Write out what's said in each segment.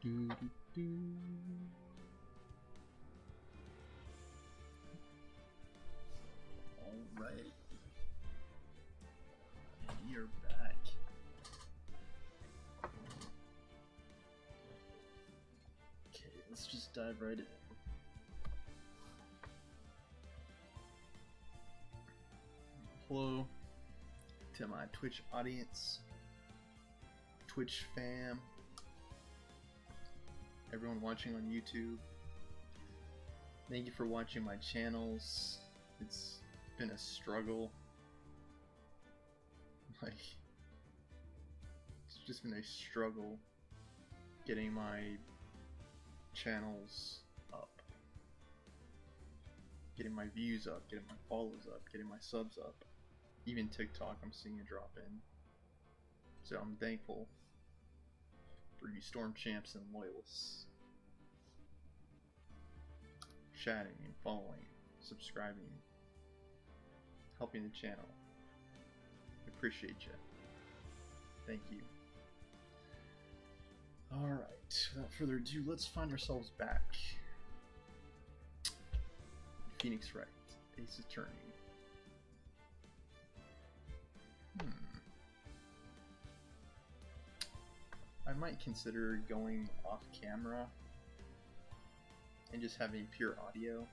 Do, do, do. All right, and you're back. Okay, let's just dive right in. Hello to my Twitch audience, Twitch fam, everyone watching on YouTube. Thank you for watching my channels. It's been a struggle. It's just been a struggle getting my channels up, getting my views up, getting my follows up, getting my subs up. Even TikTok, I'm seeing a drop in. So I'm thankful for you Storm Champs and Loyalists. Chatting and following, subscribing, helping the channel. I appreciate you. Thank you. Alright, without further ado, let's find ourselves back. Phoenix Wright, Ace Attorney. I might consider going off camera and just having pure audio.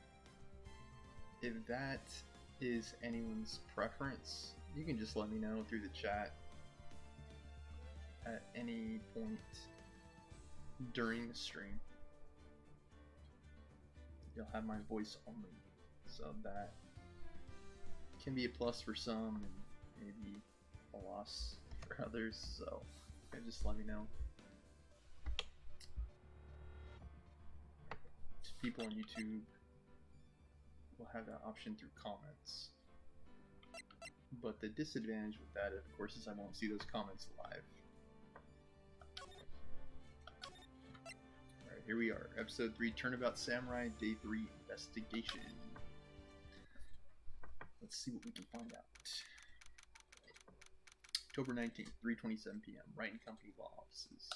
If that is anyone's preference, you can just let me know through the chat at any point during the stream. You'll have my voice only, so that can be a plus for some and maybe a loss for others, so just let me know. People on YouTube will have that option through comments. But the disadvantage with that, of course, is I won't see those comments live. Alright, here we are. Episode 3, Turnabout Samurai, Day 3, Investigation. Let's see what we can find out. October 19th, 3:27 p.m. Wright & Company Law Offices.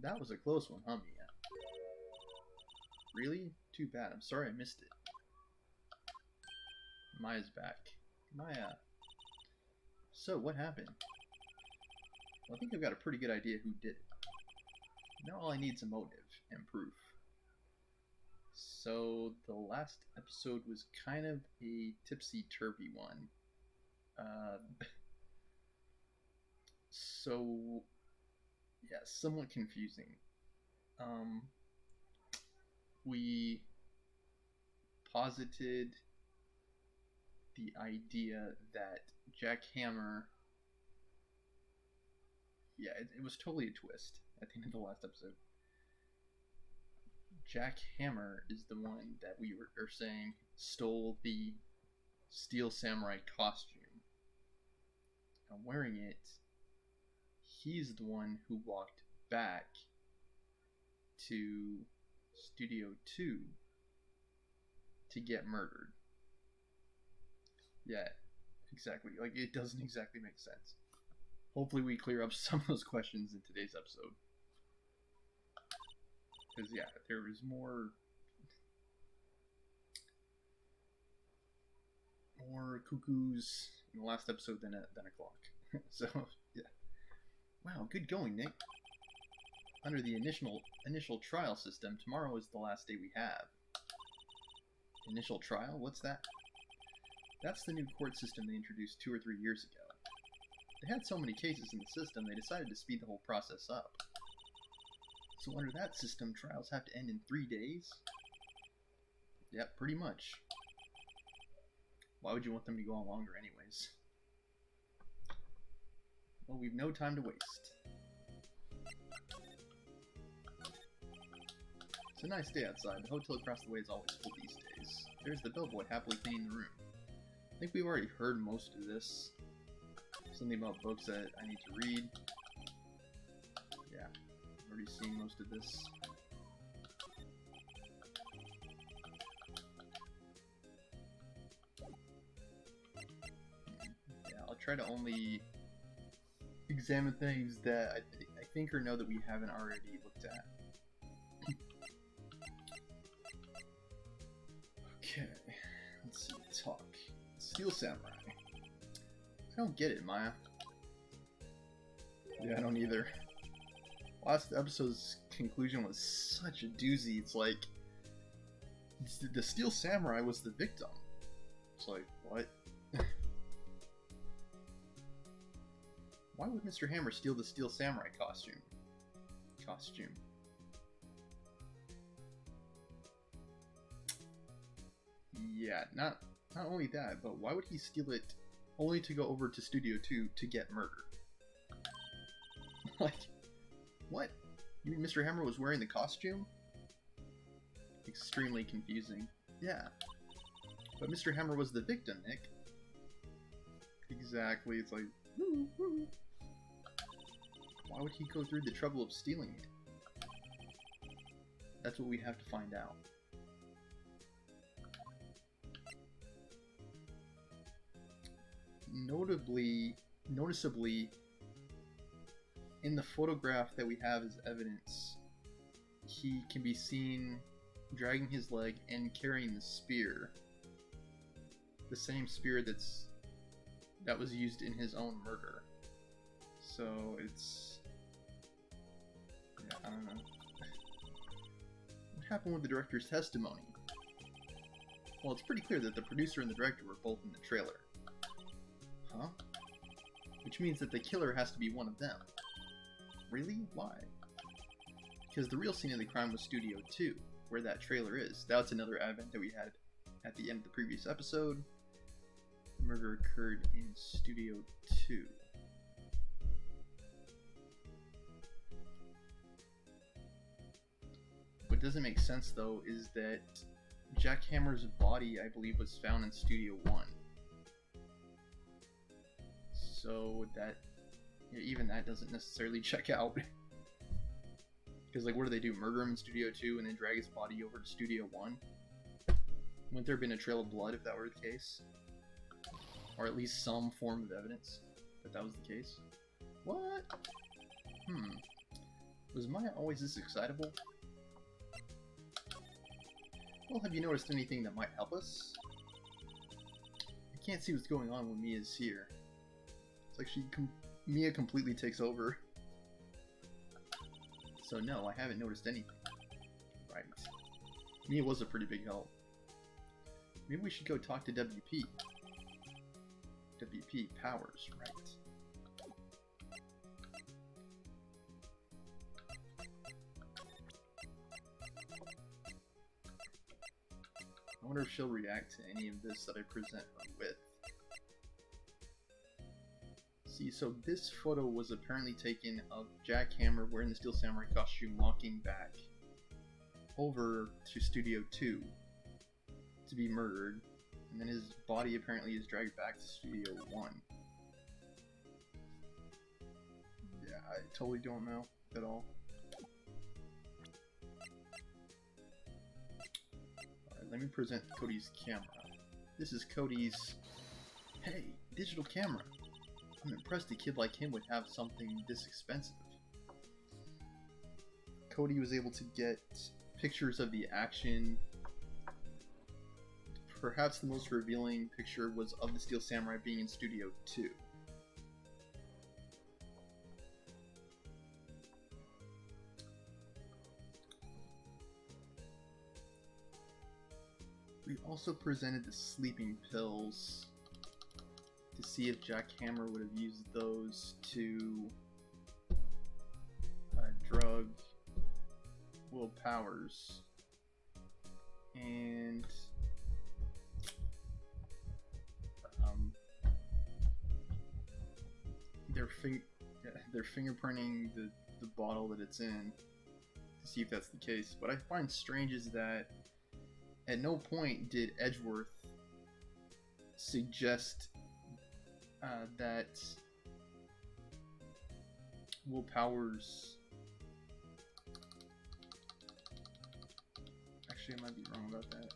That was a close one, huh, Mia? Really? Too bad. I'm sorry I missed it. Maya's back. Maya. So, what happened? Well, I think I've got a pretty good idea who did it. Now all I need is a motive and proof. So, the last episode was kind of a tipsy-turvy one. So, yeah, somewhat confusing. We posited the idea that Jack Hammer, yeah, it was totally a twist at the end of the last episode. Jack Hammer is the one that we are saying stole the Steel Samurai costume. And wearing it, he's the one who walked back to Studio 2 to get murdered. Yeah, exactly. Like, it doesn't exactly make sense. Hopefully we clear up some of those questions in today's episode. Because, yeah, there was more cuckoos in the last episode than a clock. So, yeah. Wow, good going, Nick. Under the initial trial system, tomorrow is the last day we have. Initial trial? What's that? That's the new court system they introduced 2 or 3 years ago. They had so many cases in the system, they decided to speed the whole process up. So under that system, trials have to end in 3 days? Yep, pretty much. Why would you want them to go on longer anyways? Well, we've no time to waste. It's a nice day outside. The hotel across the way is always full these days. There's the bellboy happily cleaning the room. I think we've already heard most of this. Something about books that I need to read. Yeah, I've already seen most of this. Yeah, I'll try to only examine things that I think or know that we haven't already looked at? Okay, let's see. Talk. Steel Samurai. I don't get it, Maya. Yeah, I don't either. Last episode's conclusion was such a doozy. It's like the Steel Samurai was the victim. It's like, what? Why would Mr. Hammer steal the Steel Samurai costume? Yeah, not only that, but why would he steal it only to go over to Studio 2 to get murdered? Like, what? You mean Mr. Hammer was wearing the costume? Extremely confusing. Yeah. But Mr. Hammer was the victim, Nick. Exactly, it's like, why would he go through the trouble of stealing it? That's what we have to find out. Noticeably, in the photograph that we have as evidence, he can be seen dragging his leg and carrying the spear. The same spear that was used in his own murder. So it's... yeah, I don't know. What happened with the director's testimony? Well, it's pretty clear that the producer and the director were both in the trailer. Huh? Which means that the killer has to be one of them. Really? Why? Because the real scene of the crime was Studio 2, where that trailer is. That's another event that we had at the end of the previous episode. The murder occurred in Studio 2. What doesn't make sense, though, is that Jack Hammer's body, I believe, was found in Studio 1. So that, yeah, even that doesn't necessarily check out. Because, like, what do they do? Murder him in Studio 2 and then drag his body over to Studio 1? Wouldn't there have been a trail of blood if that were the case? Or at least some form of evidence that that was the case? What? Was Maya always this excitable? Well, have you noticed anything that might help us? I can't see what's going on when Mia's here. It's like Mia completely takes over. So no, I haven't noticed anything. Right. Mia was a pretty big help. Maybe we should go talk to WP. WP Powers, right. I wonder if she'll react to any of this that I present her with. See, so this photo was apparently taken of Jack Hammer wearing the Steel Samurai costume walking back over to Studio 2 to be murdered, and then his body apparently is dragged back to Studio 1. Yeah, I totally don't know at all. Alright, let me present Cody's camera. This is Cody's... Hey, digital camera! I'm impressed a kid like him would have something this expensive. Cody was able to get pictures of the action. Perhaps the most revealing picture was of the Steel Samurai being in Studio 2. We also presented the sleeping pills to see if Jack Hammer would have used those to drug Will Powers. And they're fingerprinting the bottle that it's in to see if that's the case. What I find strange is that at no point did Edgeworth suggest that Will Powers... Actually, I might be wrong about that.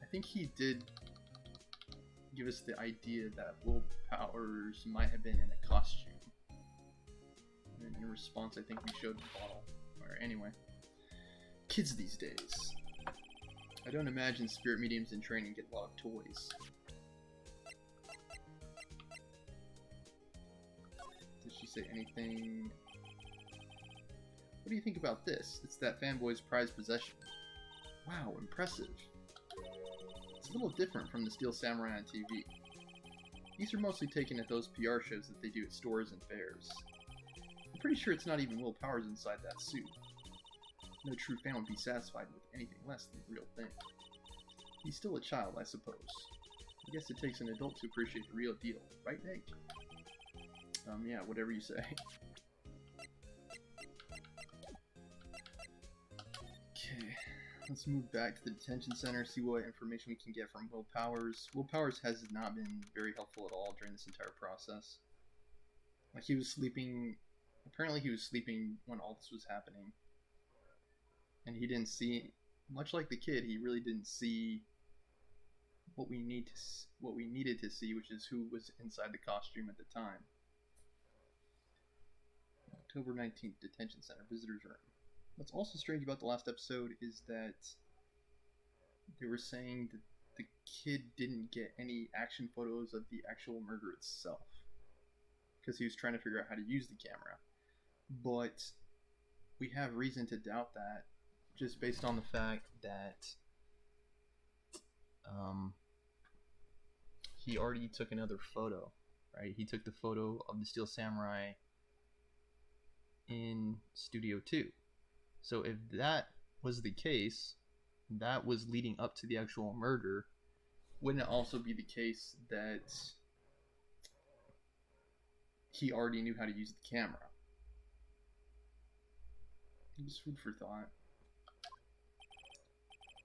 I think he did give us the idea that Will Powers might have been in a costume. And in response, I think we showed the bottle. Alright, anyway. Kids these days. I don't imagine spirit mediums in training get a lot of toys. Did she say anything? What do you think about this? It's that fanboy's prized possession. Wow, impressive. It's a little different from the Steel Samurai on TV. These are mostly taken at those PR shows that they do at stores and fairs. I'm pretty sure it's not even Will Powers inside that suit. No true fan would be satisfied with anything less than the real thing. He's still a child, I suppose. I guess it takes an adult to appreciate the real deal, right, Nate? Yeah, whatever you say. Okay, let's move back to the detention center, see what information we can get from Will Powers. Will Powers has not been very helpful at all during this entire process. Like, he was sleeping... Apparently he was sleeping when all this was happening. And he didn't see... Much like the kid, he really didn't see what we needed to see, which is who was inside the costume at the time. October 19th, detention center, visitor's room. What's also strange about the last episode is that they were saying that the kid didn't get any action photos of the actual murder itself because he was trying to figure out how to use the camera. But we have reason to doubt that just based on the fact that he already took another photo, right? He took the photo of the Steel Samurai in Studio 2. So if that was the case, that was leading up to the actual murder, wouldn't it also be the case that he already knew how to use the camera? Just food for thought.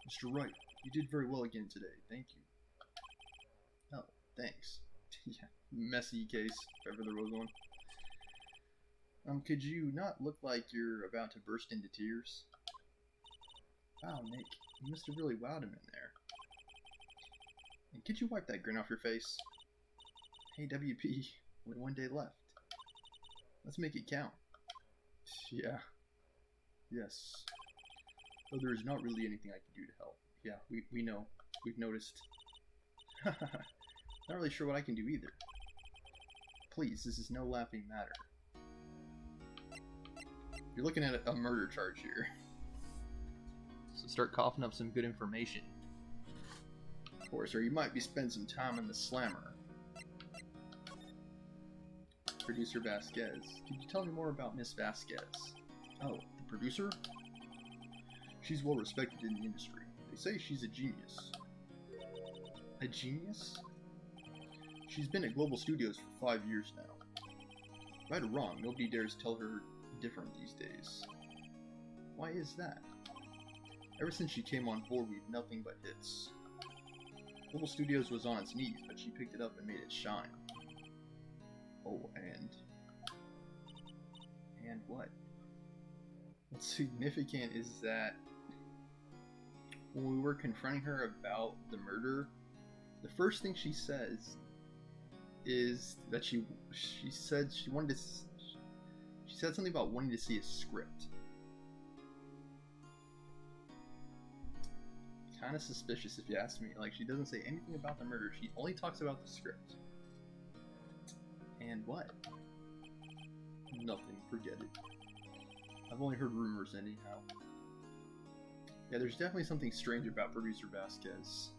Mr. Wright, you did very well again today. Thank you. Oh, thanks. Yeah, messy case, if ever there was one. Could you not look like you're about to burst into tears? Wow, Nick, you must have really wowed him in there. And could you wipe that grin off your face? Hey, WP, only one day left. Let's make it count. Yeah. Yes. Though there is not really anything I can do to help. Yeah, we know. We've noticed. Not really sure what I can do either. Please, this is no laughing matter. You're looking at a murder charge here. So start coughing up some good information. Of course, or you might be spending some time in the slammer. Producer Vasquez. Could you tell me more about Miss Vasquez? Oh, the producer? She's well respected in the industry. They say she's a genius. A genius? She's been at Global Studios for 5 years now. Right or wrong, nobody dares tell her different these days. Why is that? Ever since she came on board, we've nothing but hits. Global Studios was on its knees, but she picked it up and made it shine. Oh, and what? What's significant is that when we were confronting her about the murder, the first thing she says is that she said she wanted to. She said something about wanting to see a script. Kind of suspicious, if you ask me. Like, she doesn't say anything about the murder. She only talks about the script. And what? Nothing. Forget it. I've only heard rumors anyhow. Yeah, there's definitely something strange about producer Vasquez.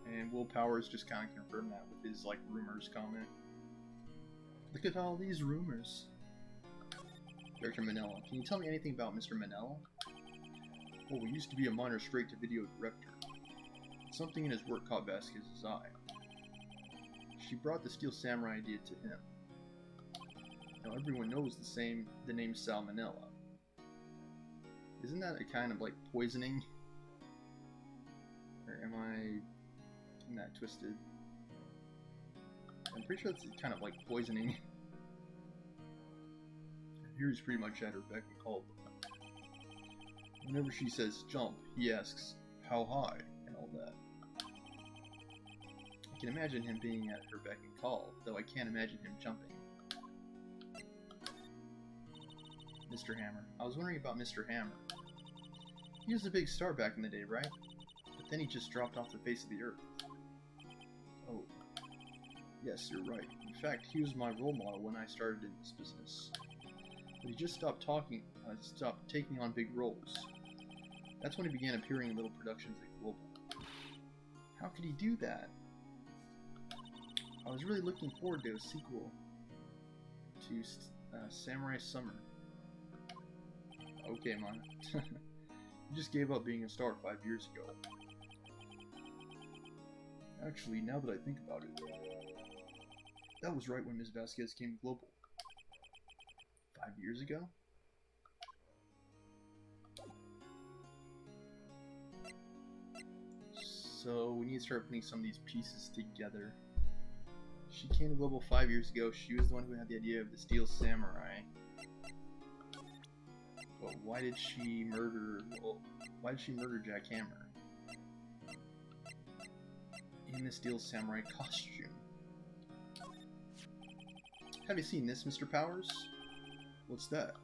And Will Powers just kind of confirmed that with his, like, rumors comment. Look at all these rumors. Director Manella. Can you tell me anything about Mr. Manella? Well, he used to be a minor straight-to-video director. Something in his work caught Vasquez's eye. She brought the Steel Samurai idea to him. Now everyone knows the name Salmonella. Isn't that a kind of like poisoning? Or am I getting that twisted? I'm pretty sure it's kind of like poisoning. Here he's pretty much at her beck and call. Whenever she says jump, he asks, how high, and all that. I can imagine him being at her beck and call, though I can't imagine him jumping. Mr. Hammer. I was wondering about Mr. Hammer. He was a big star back in the day, right? But then he just dropped off the face of the earth. Oh. Yes, you're right. In fact, he was my role model when I started in this business. But he just stopped taking on big roles. That's when he began appearing in little productions at Global. How could he do that? I was really looking forward to a sequel to Samurai Summer. Okay, man. You just gave up being a star 5 years ago. Actually, now that I think about it, that was right when Ms. Vasquez came global. 5 years ago? So we need to start putting some of these pieces together. She came global 5 years ago. She was the one who had the idea of the Steel Samurai. But why did she murder? Well, why did she murder Jack Hammer in the Steel Samurai costume? Have you seen this, Mr. Powers? What's that?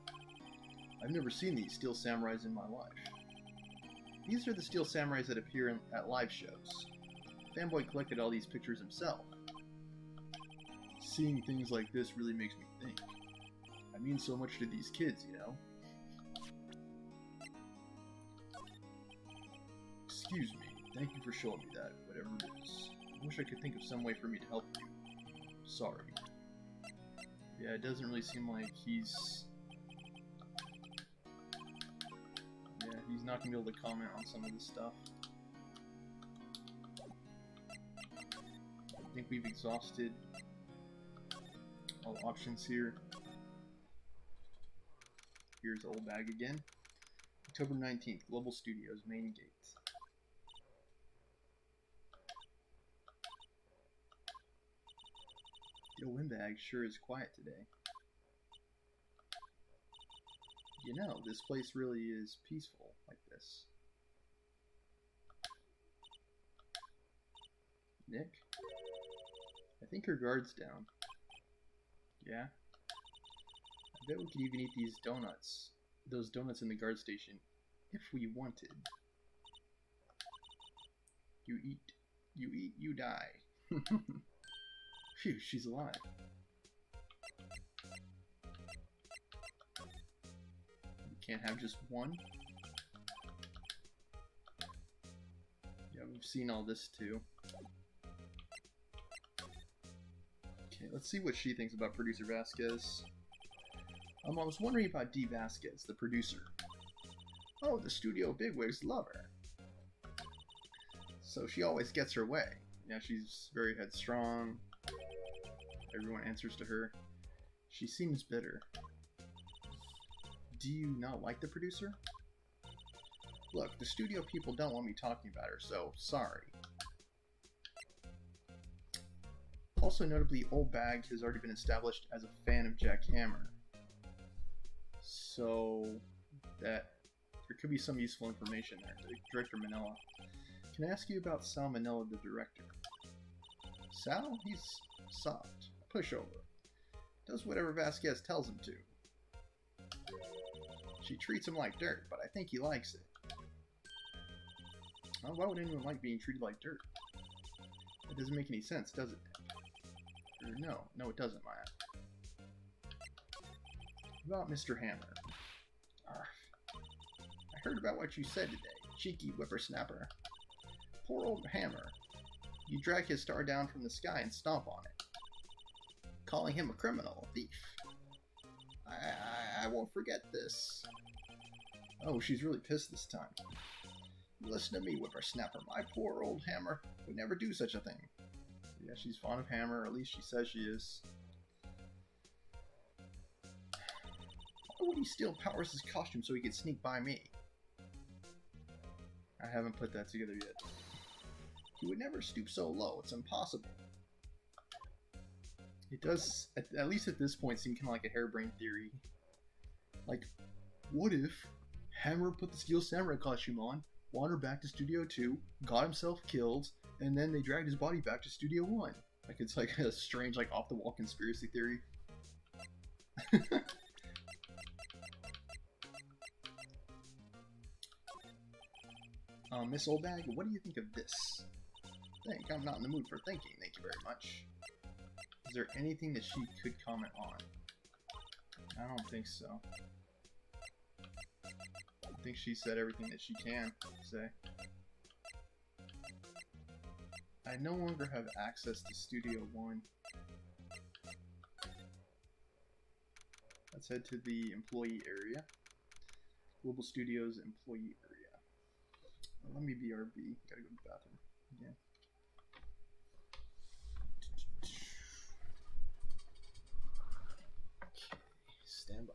I've never seen these Steel Samurais in my life. These are the Steel Samurais that appear at live shows. Fanboy collected all these pictures himself. Seeing things like this really makes me think. I mean so much to these kids, you know? Excuse me. Thank you for showing me that, whatever it is. I wish I could think of some way for me to help you. Sorry. Yeah, it doesn't really seem like he's... Yeah, he's not going to be able to comment on some of this stuff. I think we've exhausted all options here. Here's the old bag again. October 19th, Global Studios, main gate. The old windbag sure is quiet today. You know, this place really is peaceful like this. Nick? I think her guard's down. Yeah? I bet we could even eat these donuts. Those donuts in the guard station. If we wanted. You eat, you die. Phew, she's alive. We can't have just one? Yeah, we've seen all this too. Okay, let's see what she thinks about producer Vasquez. I was wondering about D. Vasquez, the producer. Oh, the studio bigwigs love her. So she always gets her way. Yeah, she's very headstrong. Everyone answers to her. She seems bitter. Do you not like the producer? Look, the studio people don't want me talking about her, so sorry. Also notably, Old Bag has already been established as a fan of Jack Hammer. So that there could be some useful information there. Director Manila. Can I ask you about Sal Manila, the director? Sal? He's soft. Pushover. Does whatever Vasquez tells him to. She treats him like dirt, but I think he likes it. Well, why would anyone like being treated like dirt? It doesn't make any sense, does it? Or no, it doesn't, Maya. About Mr. Hammer. Arf. I heard about what you said today, cheeky whippersnapper. Poor old Hammer. You drag his star down from the sky and stomp on it. Calling him a criminal, a thief. I won't forget this. Oh, she's really pissed this time. Listen to me, whippersnapper. My poor old Hammer would never do such a thing. Yeah, she's fond of Hammer, or at least she says she is. Why would he steal Powers' costume so he could sneak by me? I haven't put that together yet. He would never stoop so low. It's impossible. It does, at least at this point, seem kind of like a harebrained theory. Like, what if Hammer put the Steel Samurai costume on, wandered back to Studio 2, got himself killed, and then they dragged his body back to Studio 1? Like, it's like a strange, like, off-the-wall conspiracy theory. Miss Oldbag, what do you think of this? I'm not in the mood for thinking, thank you very much. Is there anything that she could comment on? I don't think so. I think she said everything that she can say. I no longer have access to Studio One. Let's head to the employee area. Global Studios employee area. Let me BRB. Gotta go to the bathroom again. Okay, stand by.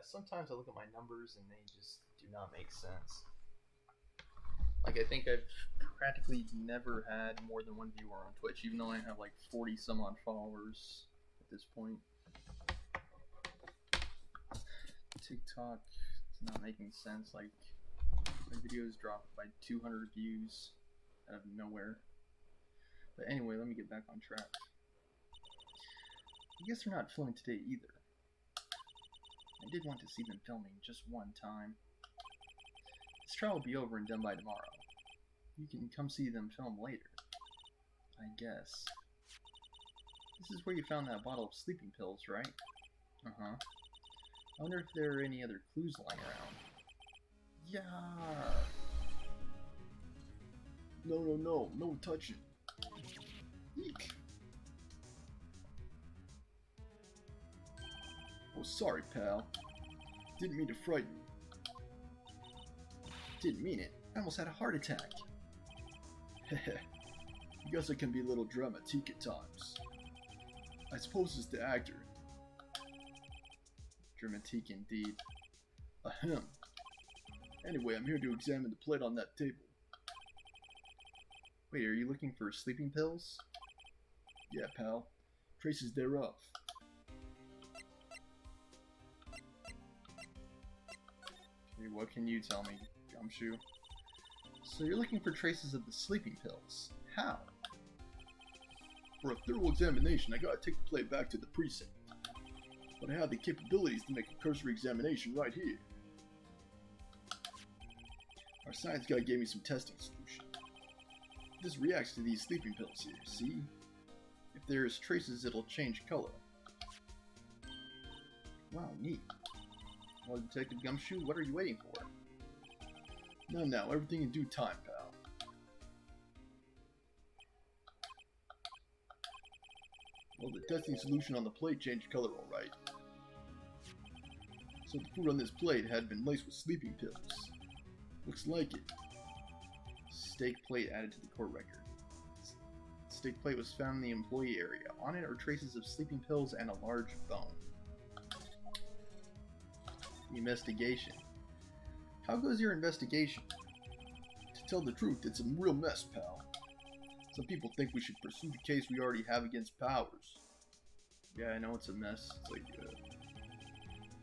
Sometimes I look at my numbers and they just do not make sense. Like, I think I've practically never had more than one viewer on Twitch, even though I have like 40 some odd followers at this point. TikTok is not making sense. Like, my videos dropped by 200 views out of nowhere. But anyway, let me get back on track. I guess they're not filming today either. I did want to see them filming just one time. This trial will be over and done by tomorrow. You can come see them film later, I guess. This is where you found that bottle of sleeping pills, right? Uh-huh. I wonder if there are any other clues lying around. Yeah. No touching. Eek. Oh, sorry, pal. Didn't mean to frighten you. Didn't mean it. I almost had a heart attack. Heh. I guess I can be a little dramatique at times. I suppose it's the actor. Dramatique indeed. Ahem. Anyway, I'm here to examine the plate on that table. Wait, are you looking for sleeping pills? Yeah, pal. Traces thereof. Okay, what can you tell me, Gumshoe? So you're looking for traces of the sleeping pills. How? For a thorough examination, I gotta take the plate back to the precinct. But I have the capabilities to make a cursory examination right here. Our science guy gave me some testing solution. This reacts to these sleeping pills here, see? If there's traces, it'll change color. Wow, neat. Well, Detective Gumshoe, what are you waiting for? Now, everything in due time, pal. Well, the testing solution on the plate changed color alright. So the food on this plate had been laced with sleeping pills. Looks like it. Steak plate added to the court record. Steak plate was found in the employee area. On it are traces of sleeping pills and a large bone. Investigation. How goes your investigation? To tell the truth, it's a real mess, pal. Some people think we should pursue the case we already have against Powers. Yeah, I know it's a mess. It's like,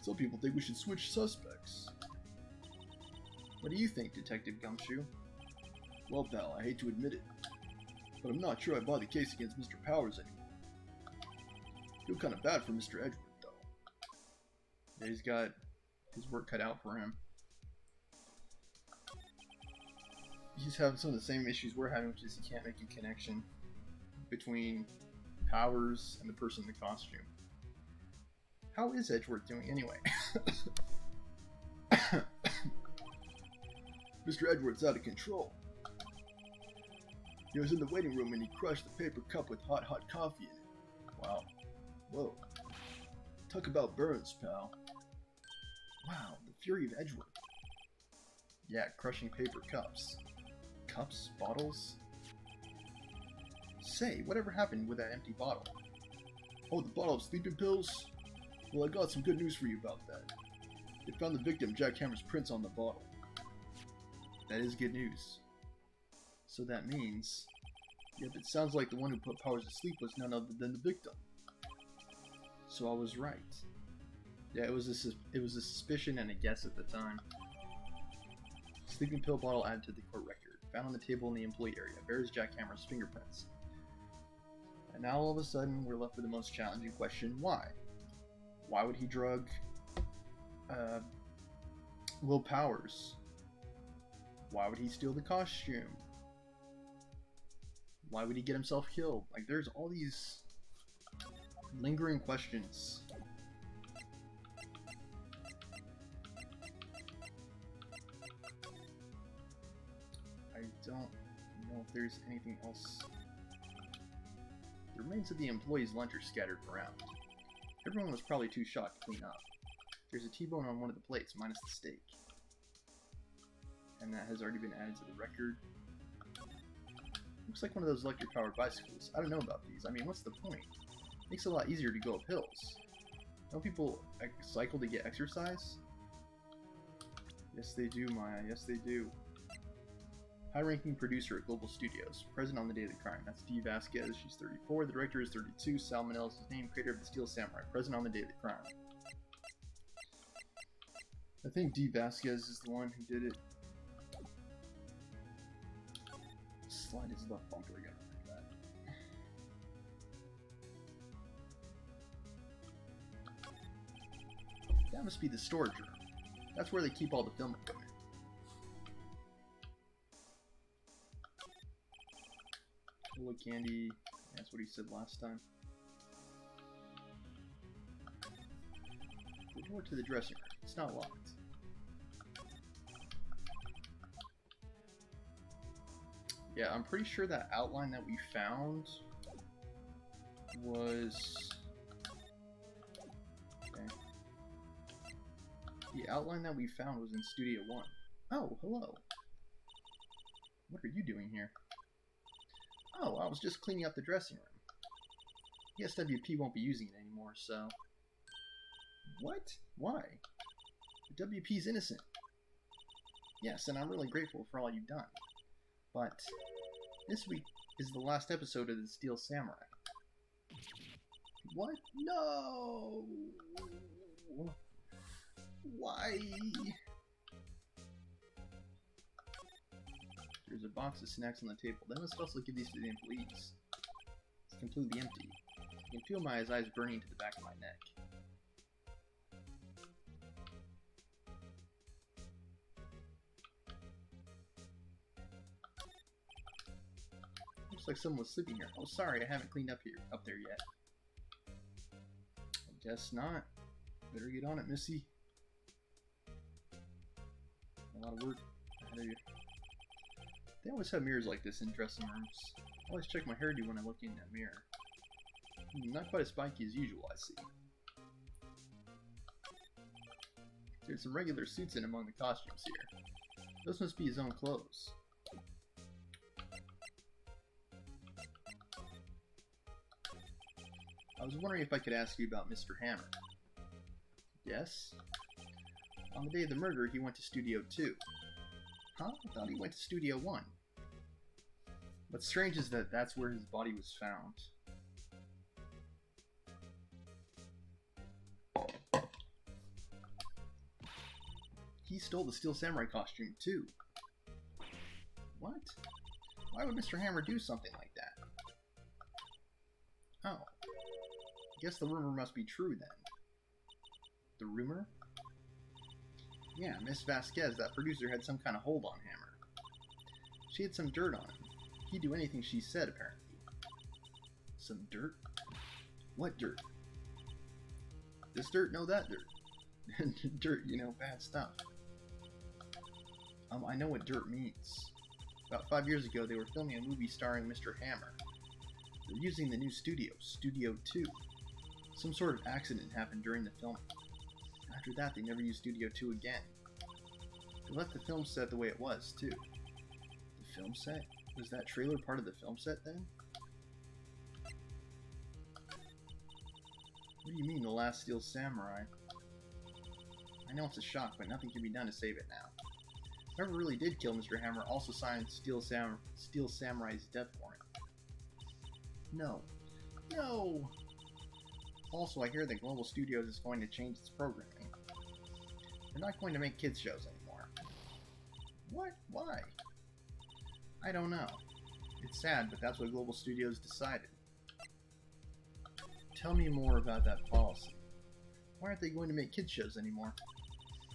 some people think we should switch suspects. What do you think, Detective Gumshoe? Well, pal, I hate to admit it, but I'm not sure I buy the case against Mr. Powers anymore. Feel kind of bad for Mr. Edward, though. Yeah, he's got his work cut out for him. He's having some of the same issues we're having, which is he can't make a connection between powers and the person in the costume. How is Edgeworth doing anyway? Mr. Edward's out of control. He was in the waiting room and he crushed the paper cup with hot coffee in it. Wow. Whoa. Talk about burns, pal. Wow, the fury of Edgeworth. Yeah, crushing paper cups. Cups? Bottles? Say, whatever happened with that empty bottle? Oh, the bottle of sleeping pills? Well, I got some good news for you about that. They found the victim Jackhammer's prints on the bottle. That is good news. So that means... Yep, it sounds like the one who put Powers to sleep was none other than the victim. So I was right. Yeah, it was a suspicion and a guess at the time. Sleeping pill bottle added to the court record. Found on the table in the employee area. Bears Jackhammer's fingerprints. And now all of a sudden we're left with the most challenging question. Why? Why would he drug Will Powers? Why would he steal the costume? Why would he get himself killed? Like, there's all these lingering questions. I don't know if there's anything else. The remains of the employees' lunch are scattered around. Everyone was probably too shocked to clean up. There's a T-bone on one of the plates, minus the steak. And that has already been added to the record. Looks like one of those electric-powered bicycles. I don't know about these. I mean, what's the point? Makes it a lot easier to go up hills. Don't people cycle to get exercise? Yes, they do, Maya. Yes, they do. High-ranking producer at Global Studios. Present on the day of the crime. That's Dee Vasquez. She's 34. The director is 32. Sal Manel is his name. Creator of The Steel Samurai. Present on the day of the crime. I think Dee Vasquez is the one who did it. Slide his left bumper again. Like that. That must be the storage room. That's where they keep all the film equipment. Cola candy. That's what he said last time. The door to the dressing room. It's not locked. Yeah, I'm pretty sure that outline that we found was... Okay. The outline that we found was in Studio 1. Oh, hello. What are you doing here? Oh, I was just cleaning up the dressing room. I guess WP won't be using it anymore, so... What? Why? The WP's innocent. Yes, and I'm really grateful for all you've done. But this week is the last episode of The Steel Samurai. What? No! Why? There's a box of snacks on the table. Then let's also give these to the employees. It's completely empty. I can feel my eyes burning to the back of my neck. Looks like someone was sleeping here. Oh, sorry, I haven't cleaned up there yet. I guess not. Better get on it, Missy. A lot of work ahead of you. They always have mirrors like this in dressing rooms. I always check my hairdo when I look in that mirror. Not quite as spiky as usual, I see. There's some regular suits in among the costumes here. Those must be his own clothes. I was wondering if I could ask you about Mr. Hammer. Yes? On the day of the murder, he went to Studio 2. Huh? I thought he went to Studio 1. What's strange is that that's where his body was found. He stole the Steel Samurai costume, too. What? Why would Mr. Hammer do something like that? Oh. Guess the rumor must be true then. The rumor? Yeah, Miss Vasquez, that producer, had some kind of hold on Hammer. She had some dirt on him. He'd do anything she said, apparently. Some dirt? What dirt? This dirt? No, that dirt. Dirt, you know, bad stuff. I know what dirt means. About 5 years ago, they were filming a movie starring Mr. Hammer. They were using the new studio, Studio 2. Some sort of accident happened during the filming. After that, they never used Studio 2 again. They left the film set the way it was, too. The film set? Was that trailer part of the film set, then? What do you mean, The Last Steel Samurai? I know it's a shock, but nothing can be done to save it now. Whoever really did kill Mr. Hammer also signed Steel Samurai's death warrant. No. No! Also, I hear that Global Studios is going to change its programming. They're not going to make kids shows anymore. What? Why? I don't know. It's sad, but that's what Global Studios decided. Tell me more about that policy. Why aren't they going to make kids shows anymore?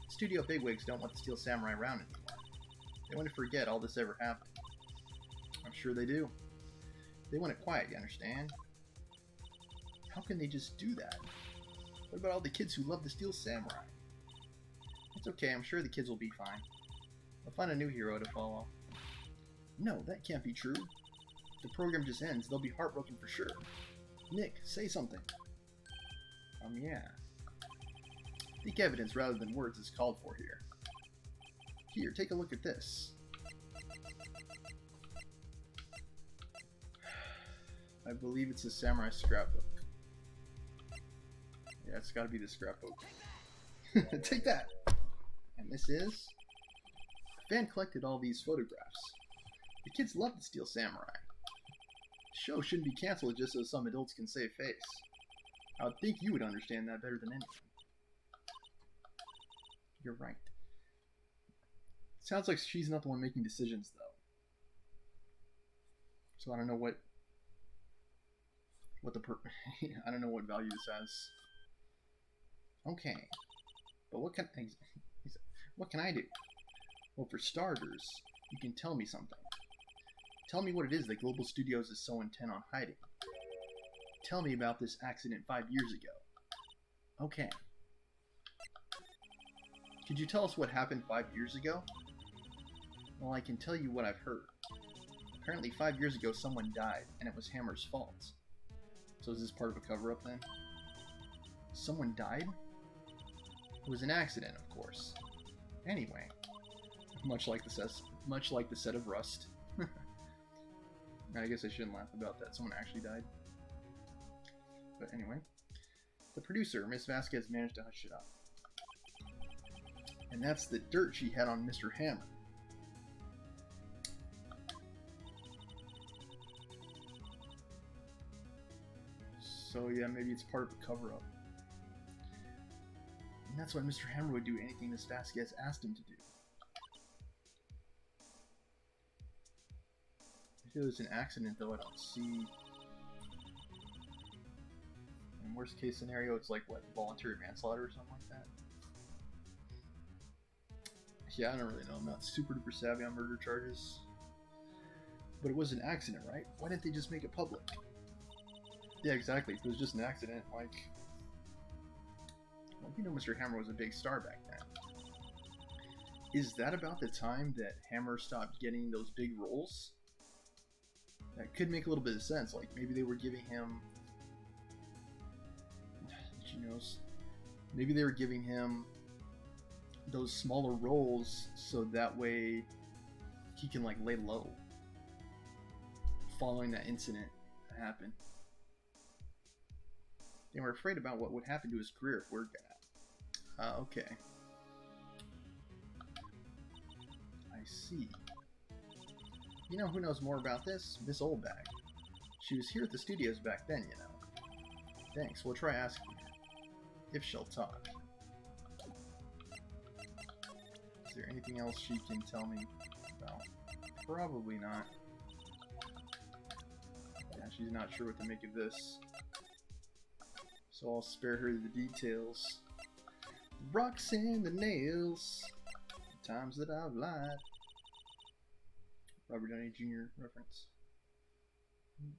Studio bigwigs don't want the Steel Samurai around anymore. They want to forget all this ever happened. I'm sure they do. They want it quiet, you understand? How can they just do that? What about all the kids who love the Steel Samurai? It's okay, I'm sure the kids will be fine. They'll find a new hero to follow. No, that can't be true. If the program just ends, they'll be heartbroken for sure. Nick, say something. Yeah. I think evidence rather than words is called for here. Here, take a look at this. I believe it's a samurai scrapbook. Yeah, it's gotta be the scrapbook. Take that! And this is... Fan collected all these photographs. The kids love the Steel Samurai. The show shouldn't be canceled just so some adults can save face. I would think you would understand that better than anyone. You're right. Sounds like she's not the one making decisions, though. So I don't know what the I don't know what value this has. Okay, but what can I do? Well, for starters, you can tell me something. Tell me what it is that Global Studios is so intent on hiding. Tell me about this accident 5 years ago. Okay. Could you tell us what happened 5 years ago? Well, I can tell you what I've heard. Apparently 5 years ago someone died, and it was Hammer's fault. So is this part of a cover-up then? Someone died? It was an accident, of course. Anyway, much like the set of Rust. I guess I shouldn't laugh about that. Someone actually died. But anyway, the producer, Miss Vasquez, managed to hush it up. And that's the dirt she had on Mr. Hammer. So yeah, maybe it's part of a cover-up. And that's why Mr. Hammer would do anything Miss Vasquez asked him to do. If it was an accident, though, I don't see... In worst case scenario, it's like, what, voluntary manslaughter or something like that? Yeah, I don't really know. I'm not super duper savvy on murder charges. But it was an accident, right? Why didn't they just make it public? Yeah, exactly. If it was just an accident, like... Well, you know Mr. Hammer was a big star back then. Is that about the time that Hammer stopped getting those big roles? That could make a little bit of sense. Like, maybe they were giving him... Maybe they were giving him those smaller roles so that way he can, like, lay low following that incident that happened. They were afraid about what would happen to his career if word got out. Okay. I see. You know who knows more about this? Miss Oldbag. She was here at the studios back then, you know. Thanks, we'll try asking her. If she'll talk. Is there anything else she can tell me about? Probably not. Yeah, she's not sure what to make of this. So I'll spare her the details. The rocks and the nails. The times that I've lied. Robert Downey Jr. reference.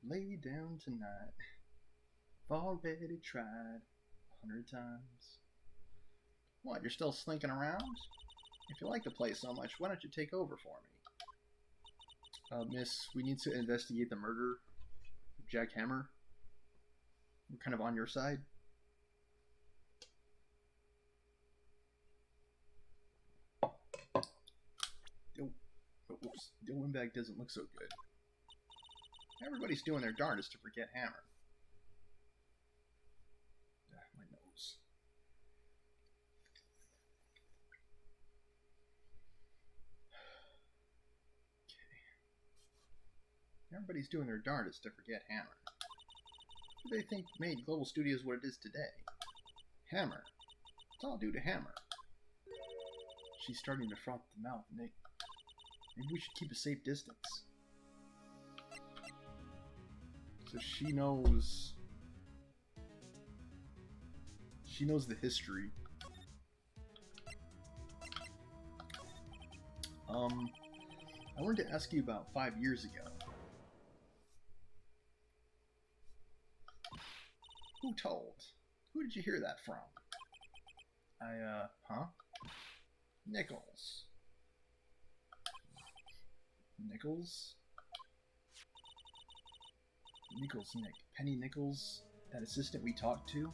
Lay down tonight. I've already tried 100 times. What, you're still slinking around? If you like the place so much, why don't you take over for me? Miss, we need to investigate the murder of Jack Hammer. We're kind of on your side. Oops, the windbag doesn't look so good. Everybody's doing their darndest to forget Hammer. My nose. Okay. Everybody's doing their darndest to forget Hammer. Who do they think made Global Studios what it is today? Hammer. It's all due to Hammer. She's starting to froth at the mouth, Nick. Maybe we should keep a safe distance. So she knows the history. I wanted to ask you about 5 years ago. Who told? Who did you hear that from? Nichols. Nichols? Nichols, Nick. Penny Nichols? That assistant we talked to?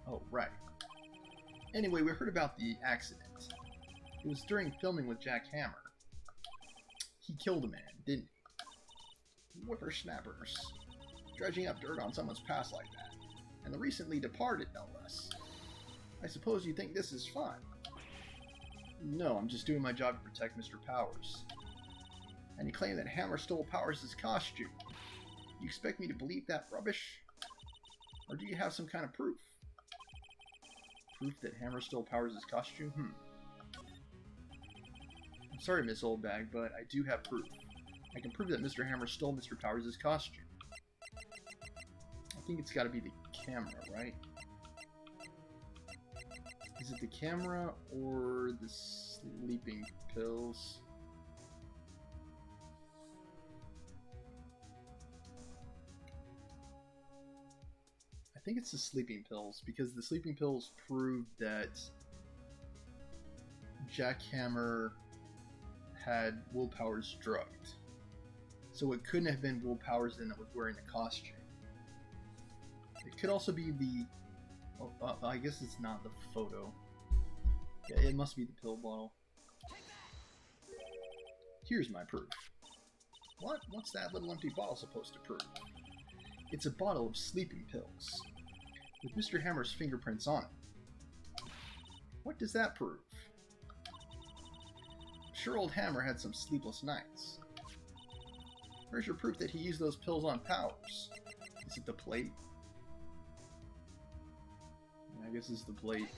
Oh, right. Anyway, we heard about the accident. It was during filming with Jack Hammer. He killed a man, didn't he? Whippersnappers. Dredging up dirt on someone's past like that. And the recently departed, no less. I suppose you think this is fun. No, I'm just doing my job to protect Mr. Powers. And you claim that Hammer stole Powers' costume. You expect me to believe that rubbish? Or do you have some kind of proof? Proof that Hammer stole Powers' costume? I'm sorry, Miss Oldbag, but I do have proof. I can prove that Mr. Hammer stole Mr. Powers' costume. I think it's gotta be the camera, right? Is it the camera or the sleeping pills? I think it's the sleeping pills, because the sleeping pills proved that Jack Hammer had Will Powers drugged. So it couldn't have been Will Powers then that was wearing a costume. It could also be the... I guess it's not the photo. Yeah, it must be the pill bottle. Here's my proof. What? What's that little empty bottle supposed to prove? It's a bottle of sleeping pills, with Mr. Hammer's fingerprints on it. What does that prove? I'm sure old Hammer had some sleepless nights. Where's your proof that he used those pills on Powers? Is it the plate? I guess it's the plate.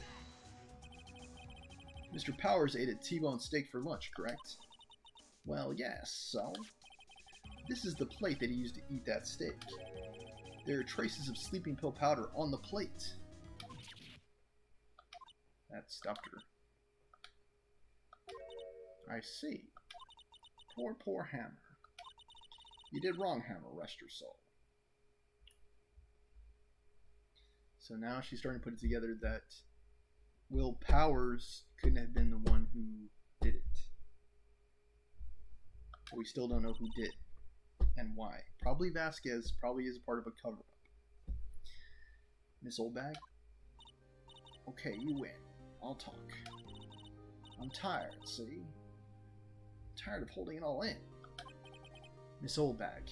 Mr. Powers ate a T-bone steak for lunch, correct? Well, yes, so? This is the plate that he used to eat that steak. There are traces of sleeping pill powder on the plate. That stopped her. I see. Poor, poor Hammer. You did wrong, Hammer, rest your soul. So now she's starting to put it together that Will Powers couldn't have been the one who did it. But we still don't know who did and why. Probably Vasquez, probably is part of a cover-up. Miss Oldbag? Okay, you win. I'll talk. I'm tired, see? I'm tired of holding it all in. Miss Oldbag,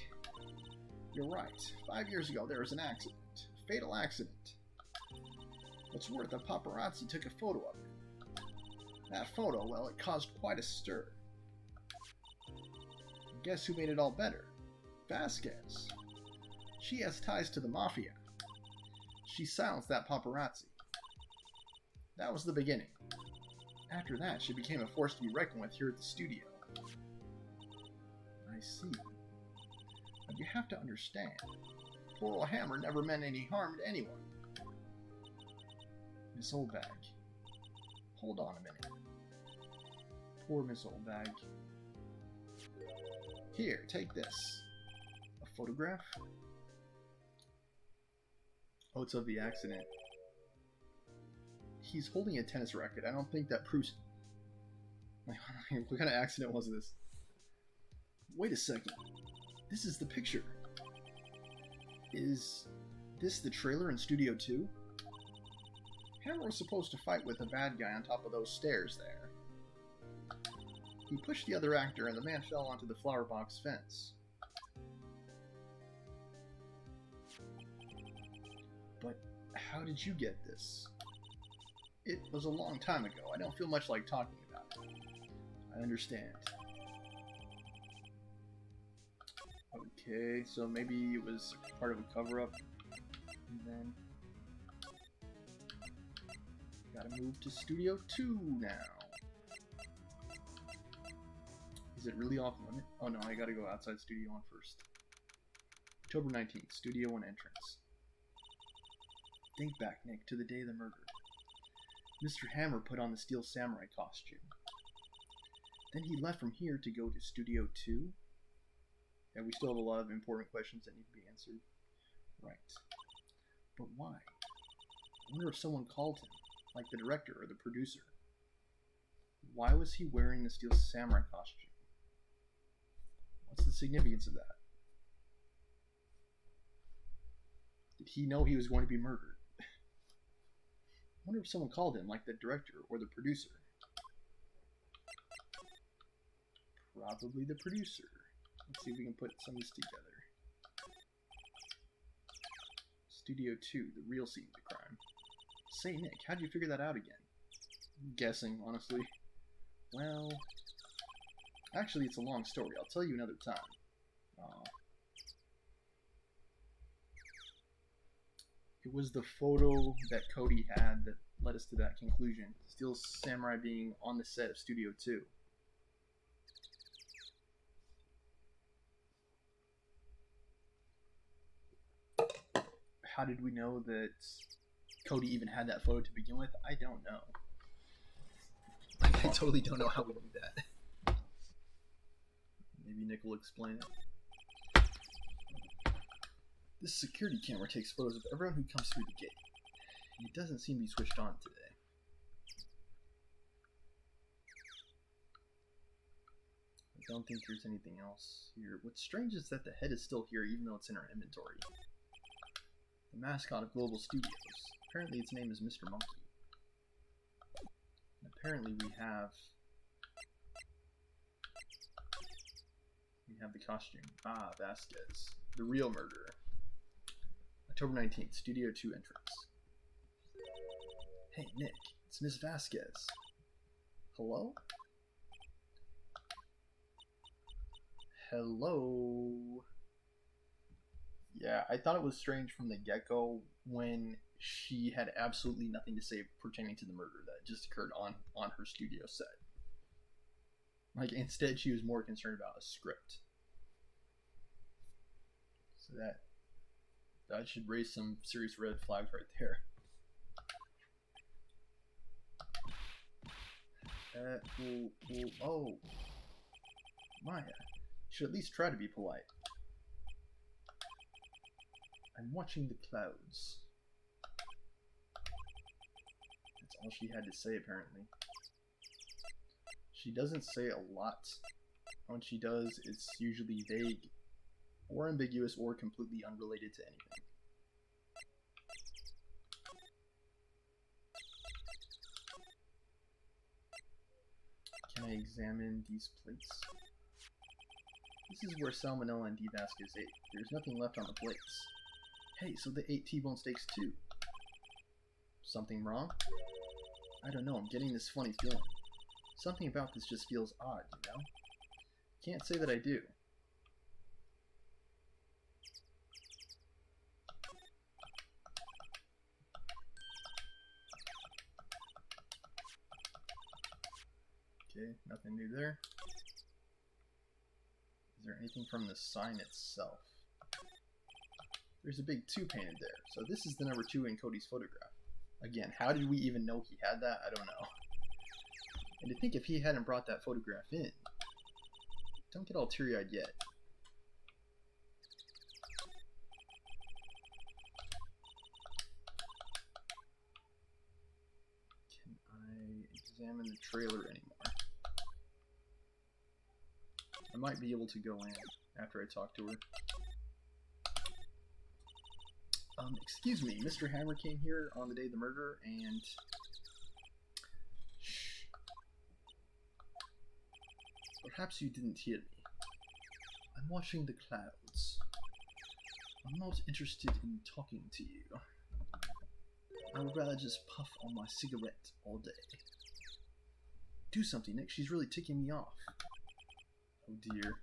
you're right. 5 years ago there was an accident. A fatal accident. What's worse, the paparazzi took a photo of it. That photo, well, it caused quite a stir. Guess who made it all better? Vasquez. She has ties to the mafia. She silenced that paparazzi. That was the beginning. After that, she became a force to be reckoned with here at the studio. I see. But you have to understand, poor old Hammer never meant any harm to anyone. Miss Oldbag. Hold on a minute. Poor Miss Oldbag. Here, take this. A photograph? Oh, it's of the accident. He's holding a tennis racket. I don't think that proves... What kind of accident was this? Wait a second. This is the picture. Is this the trailer in Studio 2? Hammer was supposed to fight with a bad guy on top of those stairs there. He pushed the other actor and the man fell onto the flower box fence. But how did you get this? It was a long time ago. I don't feel much like talking about it. I understand. Okay, so maybe it was part of a cover-up. And then... gotta move to Studio 2 now. Is it really off limit? Oh no, I gotta go outside Studio 1 first. October 19th, Studio 1 entrance. Think back, Nick, to the day of the murder. Mr. Hammer put on the Steel Samurai costume. Then he left from here to go to Studio 2? And we still have a lot of important questions that need to be answered. Right. But why? I wonder if someone called him, like the director or the producer. Why was he wearing the Steel Samurai costume? What's the significance of that? Did he know he was going to be murdered? I wonder if someone called him, like the director or the producer. Probably the producer. Let's see if we can put some of this together. Studio 2, the real scene of the crime. Say, Nick, how'd you figure that out again? I'm guessing, honestly. Well... actually, it's a long story. I'll tell you another time. It was the photo that Cody had that led us to that conclusion. Steel Samurai being on the set of Studio 2. How did we know that Cody even had that photo to begin with? I don't know. I totally don't know how we knew that. Maybe Nick will explain it. This security camera takes photos of everyone who comes through the gate. And it doesn't seem to be switched on today. I don't think there's anything else here. What's strange is that the head is still here even though it's in our inventory. The mascot of Global Studios. Apparently its name is Mr. Monkey. And apparently we have the costume. Ah, Vasquez. The real murderer. October 19th, Studio 2 entrance. Hey, Nick. It's Miss Vasquez. Hello? Hello? Yeah, I thought it was strange from the get-go when she had absolutely nothing to say pertaining to the murder that just occurred on her studio set. Like, instead she was more concerned about a script. So that should raise some serious red flags right there. Oh. Maya, you should at least try to be polite. I'm watching the clouds. That's all she had to say, apparently. She doesn't say a lot. When she does, it's usually vague, or ambiguous, or completely unrelated to anything. Can I examine these plates? This is where Salmonella and D. Vasquez ate. There's nothing left on the plates. Hey, so they ate T-bone steaks too. Something wrong? I don't know, I'm getting this funny feeling. Something about this just feels odd, you know? Can't say that I do. Okay, nothing new there. Is there anything from the sign itself? There's a big 2 painted there, so this is the number 2 in Cody's photograph. Again, how did we even know he had that? I don't know. And to think if he hadn't brought that photograph in. Don't get all teary-eyed yet. Can I examine the trailer anymore? I might be able to go in after I talk to her. Excuse me, Mr. Hammer came here on the day of the murder, and... Shh. Perhaps you didn't hear me. I'm watching the clouds. I'm not interested in talking to you. I would rather just puff on my cigarette all day. Do something, Nick. She's really ticking me off. Oh dear.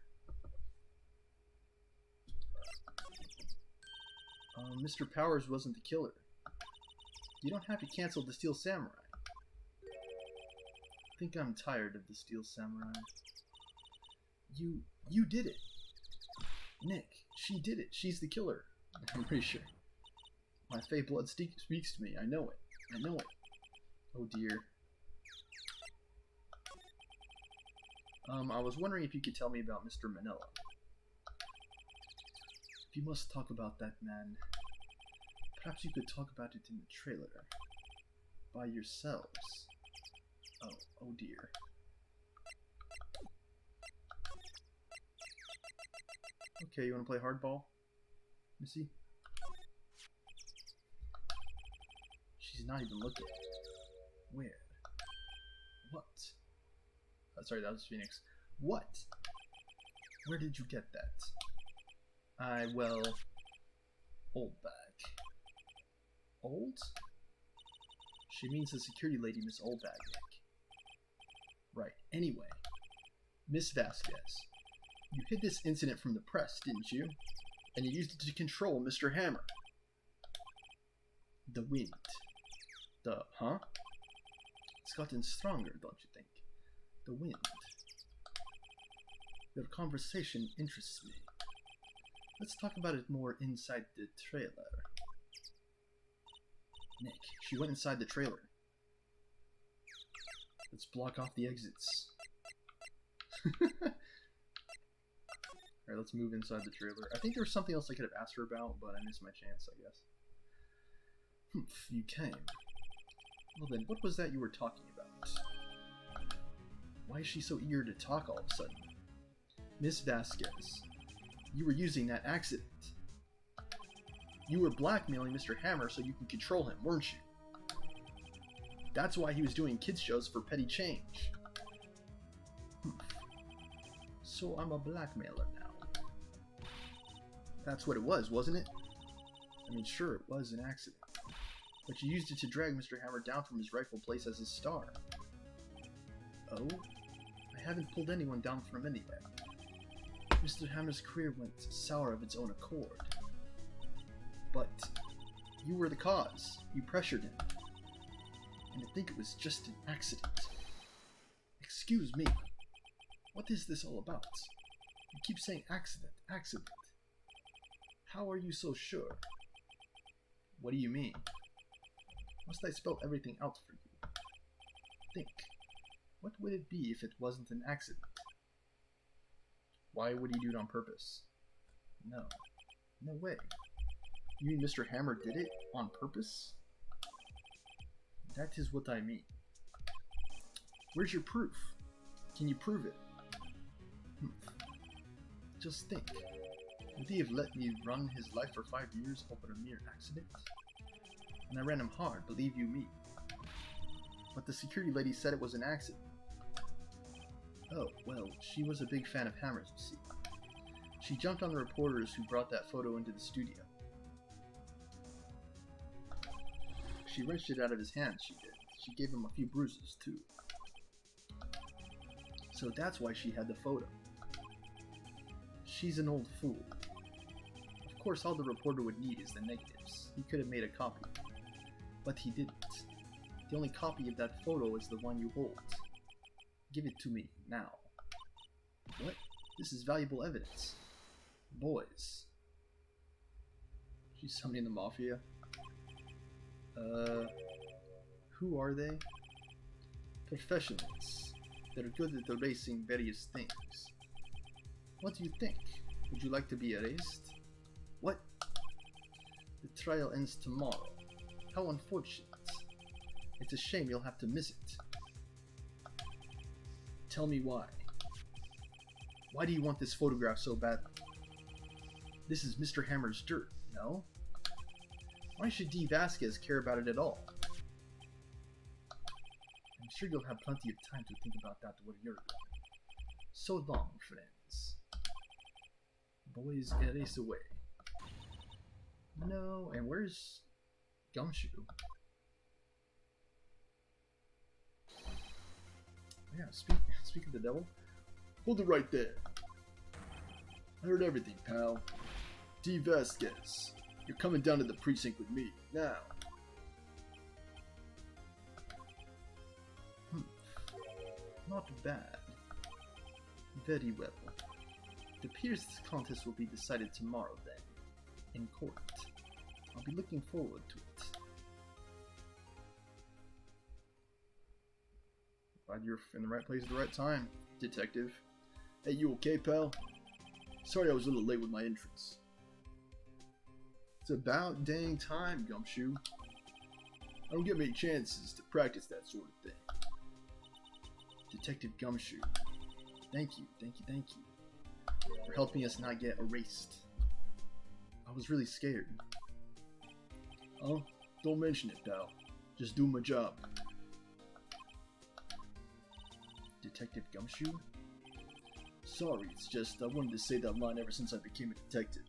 Mr. Powers wasn't the killer. You don't have to cancel the Steel Samurai. I think I'm tired of the Steel Samurai. You did it. Nick, she did it. She's the killer. I'm pretty sure. My fey blood speaks to me. I know it. I know it. Oh dear. I was wondering if you could tell me about Mr. Manila. If you must talk about that man, perhaps you could talk about it in the trailer. By yourselves. Oh dear. Okay, you want to play hardball, Missy? She's not even looking. Where? What? Oh, sorry, that was Phoenix. What? Where did you get that? Well... Old bag. Old? She means the security lady, Miss Oldbag, Nick. Right. Anyway, Miss Vasquez, you hid this incident from the press, didn't you? And you used it to control Mr. Hammer. The wind. Huh? It's gotten stronger, don't you think? The wind. Your conversation interests me. Let's talk about it more inside the trailer. Nick, she went inside the trailer. Let's block off the exits. Alright, let's move inside the trailer. I think there was something else I could have asked her about, but I missed my chance, I guess. Humph, you came. Well then, what was that you were talking about? Why is she so eager to talk all of a sudden? Miss Vasquez, you were using that accident. You were blackmailing Mr. Hammer so you can control him, weren't you? That's why he was doing kids shows for petty change. So I'm a blackmailer now. That's what it was, wasn't it? I mean, sure, it was an accident. But you used it to drag Mr. Hammer down from his rightful place as a star. Oh? I haven't pulled anyone down from anywhere. Mr. Hammer's career went sour of its own accord. But you were the cause. You pressured him. And I think it was just an accident. Excuse me. What is this all about? You keep saying accident, accident. How are you so sure? What do you mean? Must I spell everything out for you? Think. What would it be if it wasn't an accident? Why would he do it on purpose? No. No way. You mean Mr. Hammer did it on purpose? That is what I mean. Where's your proof? Can you prove it? Just think. Would he have let me run his life for 5 years over a mere accident? And I ran him hard, believe you me. But the security lady said it was an accident. Oh, well, she was a big fan of Hammer's, you see. She jumped on the reporters who brought that photo into the studio. She wrenched it out of his hands, she did. She gave him a few bruises, too. So that's why she had the photo. She's an old fool. Of course, all the reporter would need is the negatives. He could have made a copy. But he didn't. The only copy of that photo is the one you hold. Give it to me, now. What? This is valuable evidence. Boys. She's summoning the Mafia. Who are they? Professionals that are good at erasing various things. What do you think? Would you like to be erased? What? The trial ends tomorrow. How unfortunate. It's a shame you'll have to miss it. Tell me why. Why do you want this photograph so badly? This is Mr. Hammer's dirt, no? Why should D. Vasquez care about it at all? I'm sure you'll have plenty of time to think about that when you're gone. So long, friends. Boys, erase away. No, and where's Gumshoe? Yeah, speak of the devil. Hold it right there. I heard everything, pal. D. Vasquez, you're coming down to the precinct with me, now. Not bad. Very well. It appears this contest will be decided tomorrow then, in court. I'll be looking forward to it. Glad you're in the right place at the right time, detective. Hey, you okay, pal? Sorry I was a little late with my entrance. It's about dang time, Gumshoe. I don't get many chances to practice that sort of thing. Detective Gumshoe, thank you for helping us not get erased. I was really scared. Oh, don't mention it, pal. Just do my job. Detective Gumshoe? Sorry, it's just I wanted to say that line ever since I became a detective.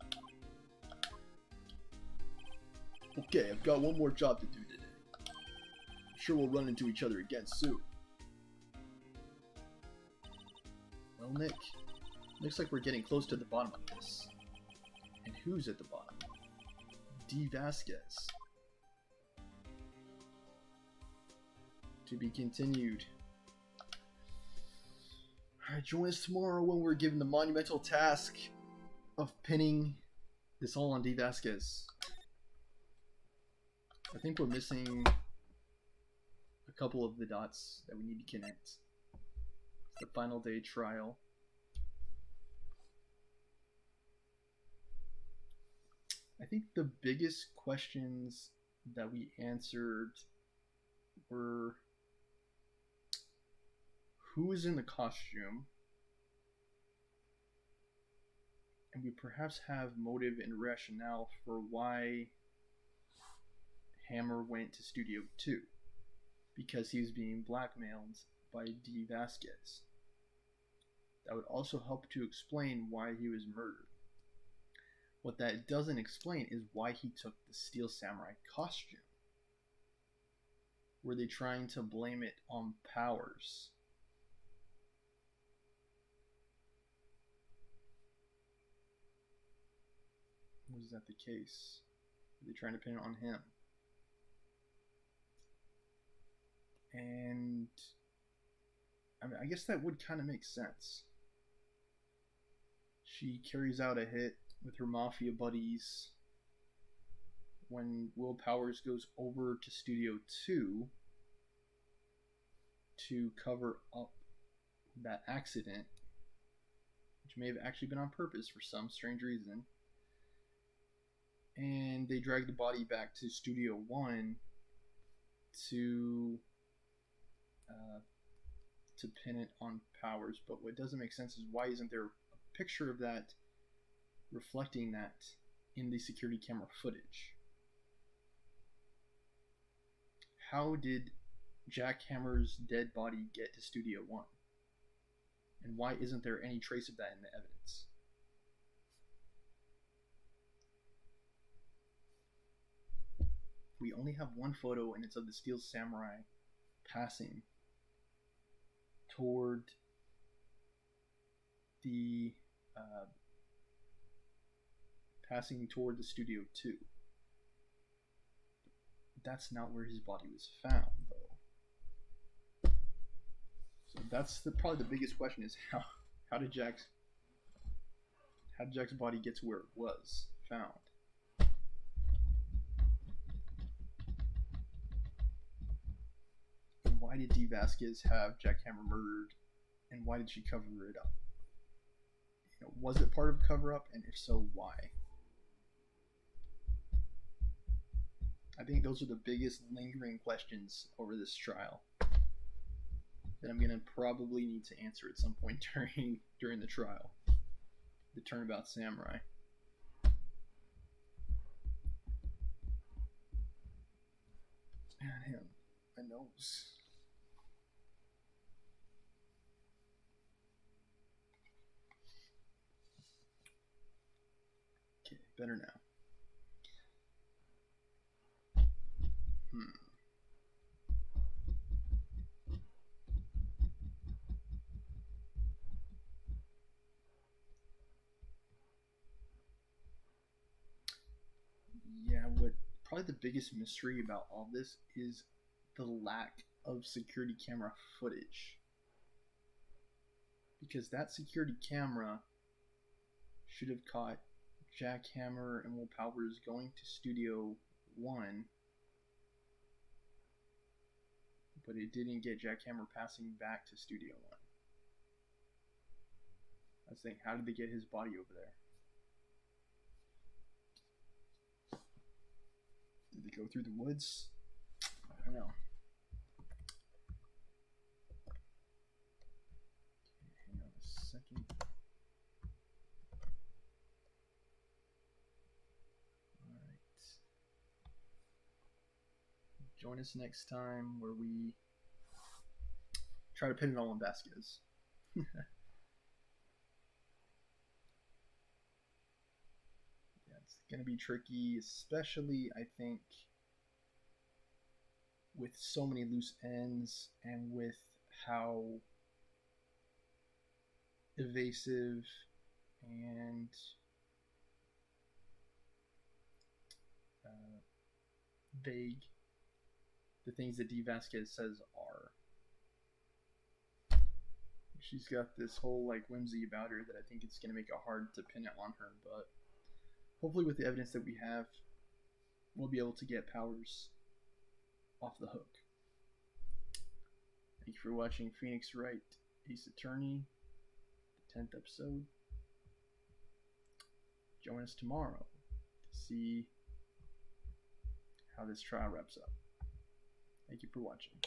Okay, I've got one more job to do today. I'm sure we'll run into each other again soon. Well, Nick, looks like we're getting close to the bottom of this. And who's at the bottom? D. Vasquez. To be continued. Alright, join us tomorrow when we're given the monumental task of pinning this all on D. Vasquez. I think we're missing a couple of the dots that we need to connect. It's the final day trial. I think the biggest questions that we answered were who is in the costume, and we perhaps have motive and rationale for why Hammer went to Studio 2, because he was being blackmailed by D. Vasquez. That would also help to explain why he was murdered. What that doesn't explain is why he took the Steel Samurai costume. Were they trying to blame it on Powers? Was that the case? Were they trying to pin it on him? And I mean, I guess that would kind of make sense. She carries out a hit with her mafia buddies when Will Powers goes over to Studio 2 to cover up that accident, which may have actually been on purpose for some strange reason. And they drag the body back to Studio 1 to pin it on Powers. But what doesn't make sense is why isn't there a picture of that reflecting that in the security camera footage? How did Jack Hammer's dead body get to Studio 1? And why isn't there any trace of that in the evidence? We only have one photo, and it's of the Steel Samurai passing toward the Studio 2. That's not where his body was found, though. So that's probably the biggest question: is how did Jack's body get to where it was found? why did Dee Vasquez have Jackhammer murdered, and why did she cover it up? Was it part of a cover-up, and if so, why? I think those are the biggest lingering questions over this trial that I'm going to probably need to answer at some point during the trial. The Turnabout Samurai. Man, my nose. Okay, better now. Yeah, what probably the biggest mystery about all this is the lack of security camera footage. Because that security camera should have caught Jackhammer and Will Powers going to Studio 1, but it didn't get Jackhammer passing back to Studio 1. I was thinking, how did they get his body over there? Did they go through the woods? I don't know. Okay, hang on a second. Alright. Join us next time where we try to pin it all on Vasquez. Going to be tricky, especially I think with so many loose ends and with how evasive and vague the things that Dee Vasquez says are. She's got this whole like whimsy about her that I think it's going to make it hard to pin it on her, but hopefully with the evidence that we have, we'll be able to get Powers off the hook. Thank you for watching Phoenix Wright, Ace Attorney, the 10th episode. Join us tomorrow to see how this trial wraps up. Thank you for watching.